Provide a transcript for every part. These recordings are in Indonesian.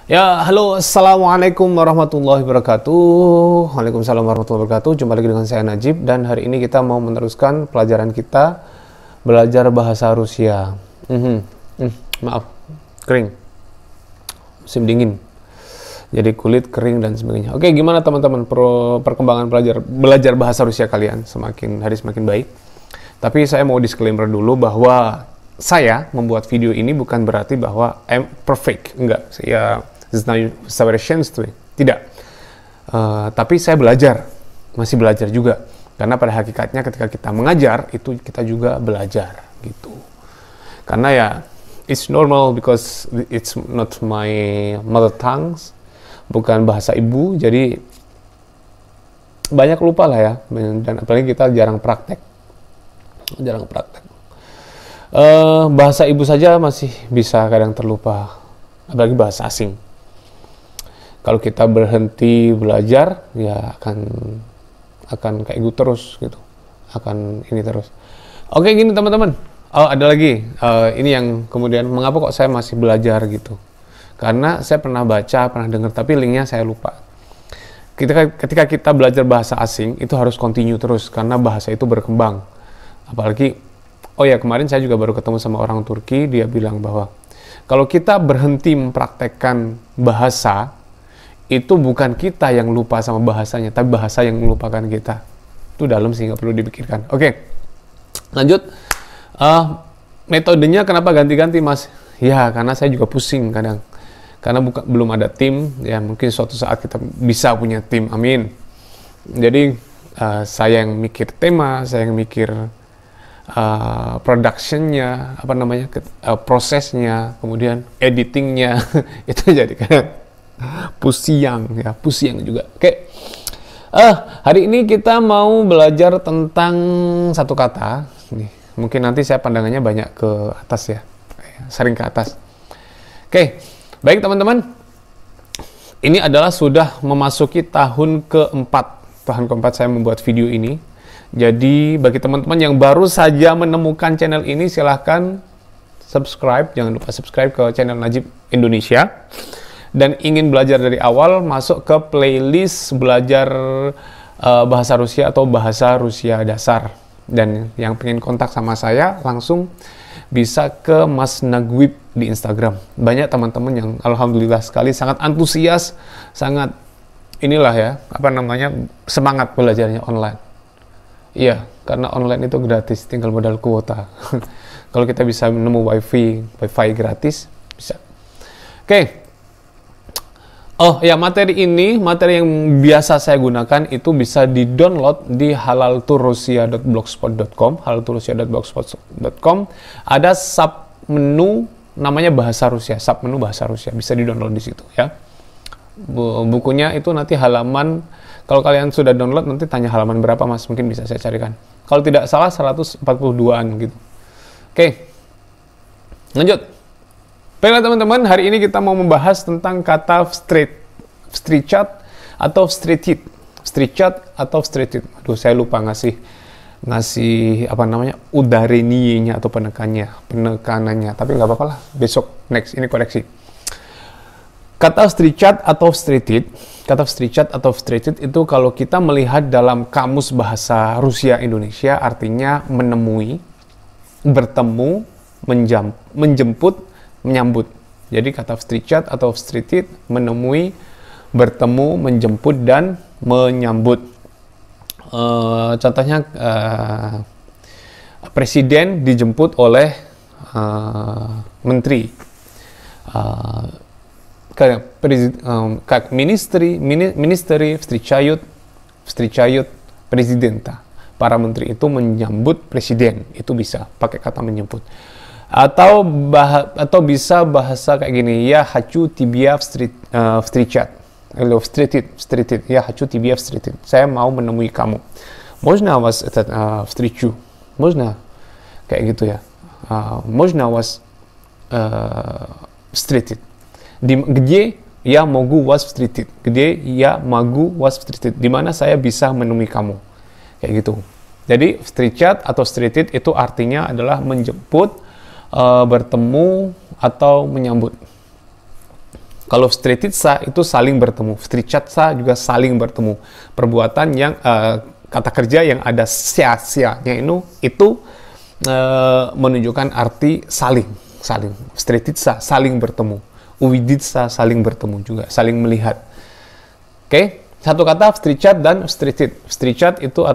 Ya, halo, assalamualaikum warahmatullahi wabarakatuh. Waalaikumsalam warahmatullahi wabarakatuh. Jumpa lagi dengan saya Najib dan hari ini kita mau meneruskan pelajaran kita belajar bahasa Rusia. Maaf, kering, musim dingin, jadi kulit kering dan sebagainya. Oke, gimana teman-teman perkembangan belajar bahasa Rusia kalian? Semakin hari semakin baik. Tapi saya mau disclaimer dulu bahwa saya membuat video ini bukan berarti bahwa I'm perfect, enggak. Saya tidak. Tapi saya masih belajar juga. Karena pada hakikatnya ketika kita mengajar, itu kita juga belajar gitu. Karena ya, it's normal because it's not my mother tongue, bukan bahasa ibu, jadi banyak lupa lah ya. Dan apalagi kita jarang praktek. Bahasa ibu saja masih bisa kadang terlupa, apalagi bahasa asing. Kalau kita berhenti belajar, ya akan kayak gitu terus gitu, akan ini terus. Oke, gini teman-teman. Oh, ada lagi. Ini yang kemudian mengapa kok saya masih belajar gitu? Karena saya pernah baca, pernah dengar, tapi linknya saya lupa. Ketika kita belajar bahasa asing, itu harus continue terus karena bahasa itu berkembang. Apalagi, oh ya, kemarin saya juga baru ketemu sama orang Turki, dia bilang bahwa kalau kita berhenti mempraktekkan bahasa, itu bukan kita yang lupa sama bahasanya, tapi bahasa yang melupakan kita. Itu dalam sih, nggak perlu dipikirkan. Oke, lanjut. Metodenya kenapa ganti-ganti, Mas? Ya, karena saya juga pusing kadang. Karena belum ada tim, ya mungkin suatu saat kita bisa punya tim, amin. Jadi, saya yang mikir tema, saya yang mikir productionnya, prosesnya, kemudian editingnya, itu jadi kadang pusing juga. Oke. Hari ini kita mau belajar tentang satu kata. Nih, mungkin nanti saya pandangannya banyak ke atas ya. Sering ke atas. Oke. Baik teman-teman. Ini adalah sudah memasuki tahun keempat. Tahun keempat saya membuat video ini. Jadi bagi teman-teman yang baru saja menemukan channel ini, silahkan subscribe. Jangan lupa subscribe ke channel Najib Indonesia. Dan ingin belajar dari awal, masuk ke playlist belajar bahasa Rusia atau bahasa Rusia dasar. Dan yang pengen kontak sama saya, langsung bisa ke Mas Nagwib di Instagram. Banyak teman-teman yang alhamdulillah sekali sangat antusias, sangat semangat belajarnya online. Iya, karena online itu gratis, tinggal modal kuota. Kalau kita bisa menemu wifi gratis, bisa. Oke. Oh ya, materi yang biasa saya gunakan itu bisa di-download di halalturrusia.blogspot.com. halalturrusia.blogspot.com. Ada submenu namanya bahasa Rusia, submenu bahasa Rusia, bisa di-download di situ ya. Bukunya itu nanti halaman, kalau kalian sudah download nanti tanya halaman berapa, Mas, mungkin bisa saya carikan. Kalau tidak salah 142-an gitu. Oke. Lanjut. Baiklah teman-teman, hari ini kita mau membahas tentang kata встречать atau встретить. Встречать atau встретить. Aduh, saya lupa ngasih udareninya atau penekanannya. Tapi nggak apa-apa lah, besok next ini koreksi. Kata встречать atau встретить, itu kalau kita melihat dalam kamus bahasa Rusia Indonesia artinya menemui, bertemu, menjemput, menyambut. Jadi kata встречать atau встретить menemui, bertemu, menjemput dan menyambut. Contohnya presiden dijemput oleh menteri. Как министры встречают президента. Para menteri itu menyambut presiden. Itu bisa pakai kata menjemput. Atau bisa bahasa kayak gini, ya хочу тебя встречать. Встретить. Я хочу тебя встретить. Saya mau menemui kamu. Можно вас встречу? Можно kayak gitu ya. Можно вас встретить. Где я могу вас встретить? Где я могу вас встретить? Di mana saya bisa menemui kamu? Kayak gitu. Jadi встречать atau встретить itu artinya adalah menjemput, bertemu atau menyambut. Kalau vstretitsa itu saling bertemu, vstrichаться juga saling bertemu. Perbuatan yang kata kerja yang ada sia-sianya itu menunjukkan arti saling. Vstretitsa saling bertemu, uviditsa saling bertemu juga, saling melihat. Oke, satu kata vstrichat dan vstretit. Vstrichat itu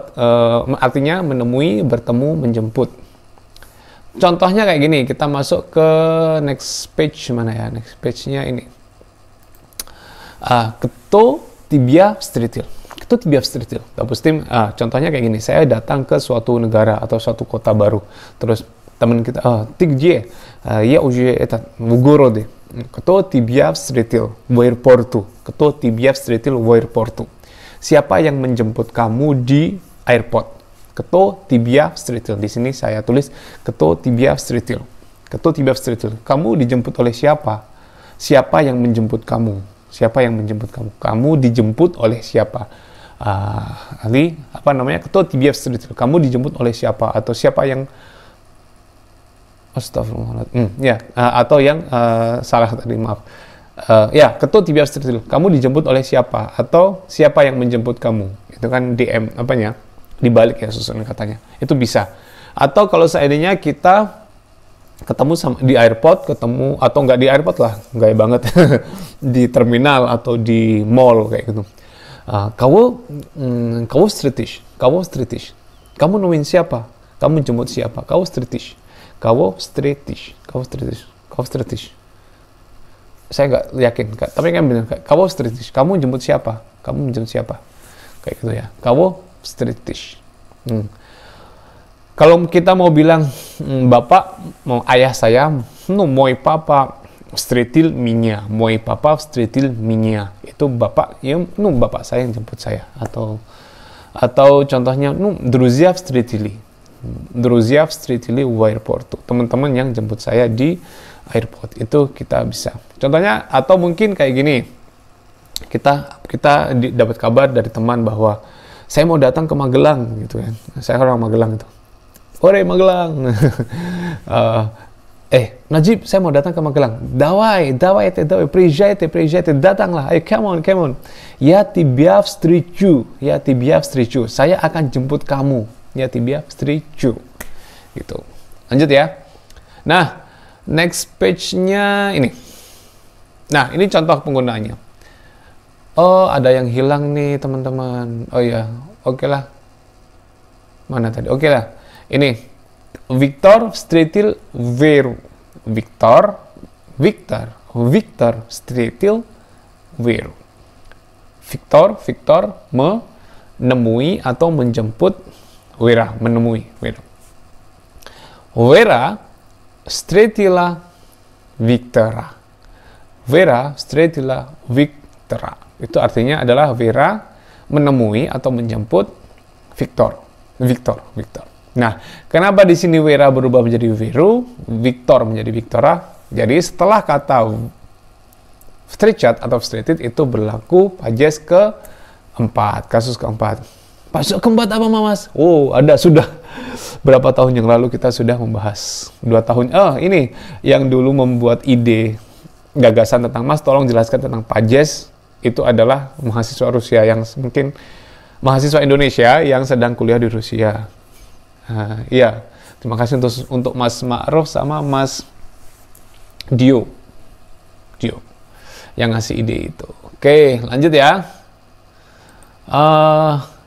artinya menemui, bertemu, menjemput. Contohnya kayak gini, kita masuk ke next page mana ya? Next page-nya ini. Кто тебя встретил? Кто тебя встретил? Допустим, contohnya kayak gini, saya datang ke suatu negara atau suatu kota baru. Terus teman kita, ты где? Я уже в городе. Кто тебя встретил в аэропорту? Кто тебя встретил в аэропорту? Siapa yang menjemput kamu di airport? Кто тебя встретил? Di sini saya tulis кто тебя встретил. Кто тебя встретил? Kamu dijemput oleh siapa? Siapa yang menjemput kamu? Siapa yang menjemput kamu? Kamu dijemput oleh siapa? Кто тебя встретил? Kamu dijemput oleh siapa? Atau siapa yang Astagfirullahaladzim. Atau yang salah tadi, maaf. Кто тебя встретил? Kamu dijemput oleh siapa? Atau siapa yang menjemput kamu? Itu kan DM dibalik ya susunan katanya. Itu bisa. Atau kalau seandainya kita ketemu di airport, atau nggak di airport lah, gaya banget, di terminal atau di mall kayak gitu. Kau встретишь, kamu nemuin siapa? Kamu jemput siapa? Kau встретишь. Saya nggak yakin, tapi kan benar. Kau встретишь, kamu jemput siapa? Kamu jemput siapa? Kayak gitu ya. Kau встретишь. Kalau kita mau bilang bapak, mau ayah saya, mой папа встретил меня, мой папа встретил меня. Itu bapak, bapak saya yang jemput saya. Atau contohnya, друзья встретили в аэропорту. Teman-teman yang jemput saya di airport. Itu kita bisa. Contohnya, atau mungkin kayak gini, kita dapat kabar dari teman bahwa saya mau datang ke Magelang gitu kan. Saya orang Magelang itu. Ore Magelang. Najib, saya mau datang ke Magelang. Давай, приезжайте, datanglah. Come on. Я тебя встречу. Saya akan jemput kamu. Я тебя встречу. Gitu. Lanjut ya. Nah, next page-nya ini. Nah, ini contoh penggunaannya. Ada yang hilang nih, teman-teman. Oke lah. Mana tadi? Oke lah. Ini Victor встретил Веру. Victor встретил Веру. Victor menemui atau menjemput Vera, menemui Vera. Vera встретила Виктора. Vera встретила Виктора. Itu artinya adalah Vera menemui atau menjemput Victor. Nah, kenapa di sini Vera berubah menjadi Veru, Victor menjadi Victora? Jadi setelah kata vstrechat atau vstretit itu berlaku pajes keempat, kasus keempat. Kasus keempat apa, Mas? Ada sudah. Berapa tahun yang lalu kita sudah membahas. 2 tahun. Ini yang dulu membuat ide gagasan tentang Mas, tolong jelaskan tentang pajes. Itu adalah mahasiswa Rusia yang mungkin mahasiswa Indonesia yang sedang kuliah di Rusia. Terima kasih untuk Mas Ma'ruf sama Mas Dio yang ngasih ide itu. Oke, lanjut ya.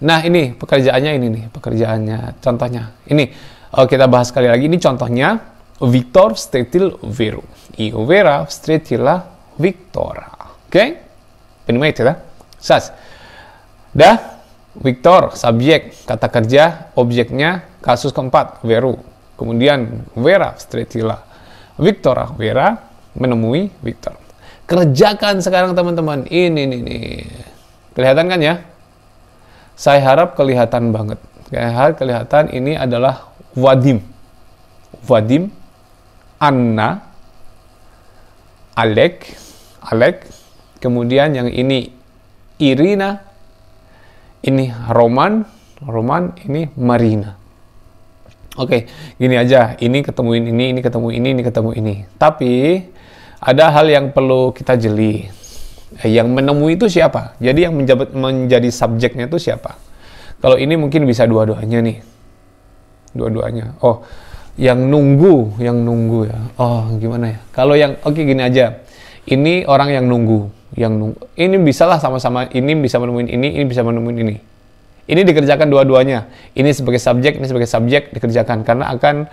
Nah, ini pekerjaannya, contohnya. Ini kita bahas sekali lagi. Ini contohnya Victor встретил Веру. И Vera встретила Виктора. Oke? Понимаете, да? Dah. Victor, subjek, kata kerja, objeknya, kasus keempat, Veru. Kemudian, Vera встретила Виктора. Vera menemui Victor. Kerjakan sekarang, teman-teman. Ini. Kelihatan kan ya? Saya harap kelihatan banget. Kelihatan ini adalah Vadim, Anna, Alek. Kemudian yang ini Irina. Ini Roman, ini Marina. Oke, gini aja. Ini ketemu ini ketemu ini. Tapi ada hal yang perlu kita jeli. Yang menemui itu siapa? Jadi yang menjadi subjeknya itu siapa? Kalau ini mungkin bisa dua-duanya nih. Dua-duanya. Oh, yang nunggu ya. Oh, gimana ya? Kalau yang gini aja. Ini orang yang nunggu. Ini bisalah sama-sama, ini bisa menemuin ini bisa menemuin ini. Ini dikerjakan dua-duanya. Ini sebagai subjek, ini sebagai subjek dikerjakan karena akan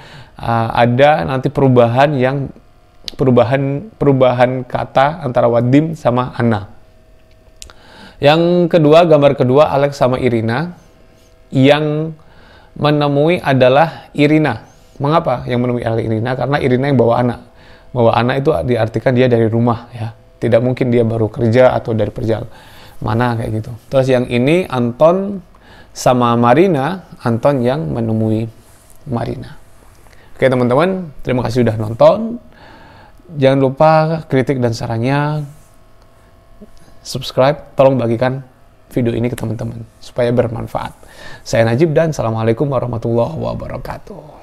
ada nanti perubahan kata antara Wadim sama Anna. Yang kedua, gambar kedua, Alex sama Irina. Yang menemui adalah Irina. Mengapa yang menemui adalah Irina? Karena Irina yang bawa anak. Bawa anak itu diartikan dia dari rumah ya. Tidak mungkin dia baru kerja atau dari perjalanan kayak gitu. Terus yang ini Anton sama Marina, Anton yang menemui Marina. Oke teman-teman, terima kasih sudah nonton. Jangan lupa kritik dan sarannya, subscribe, tolong bagikan video ini ke teman-teman supaya bermanfaat. Saya Najib dan Assalamualaikum warahmatullahi wabarakatuh.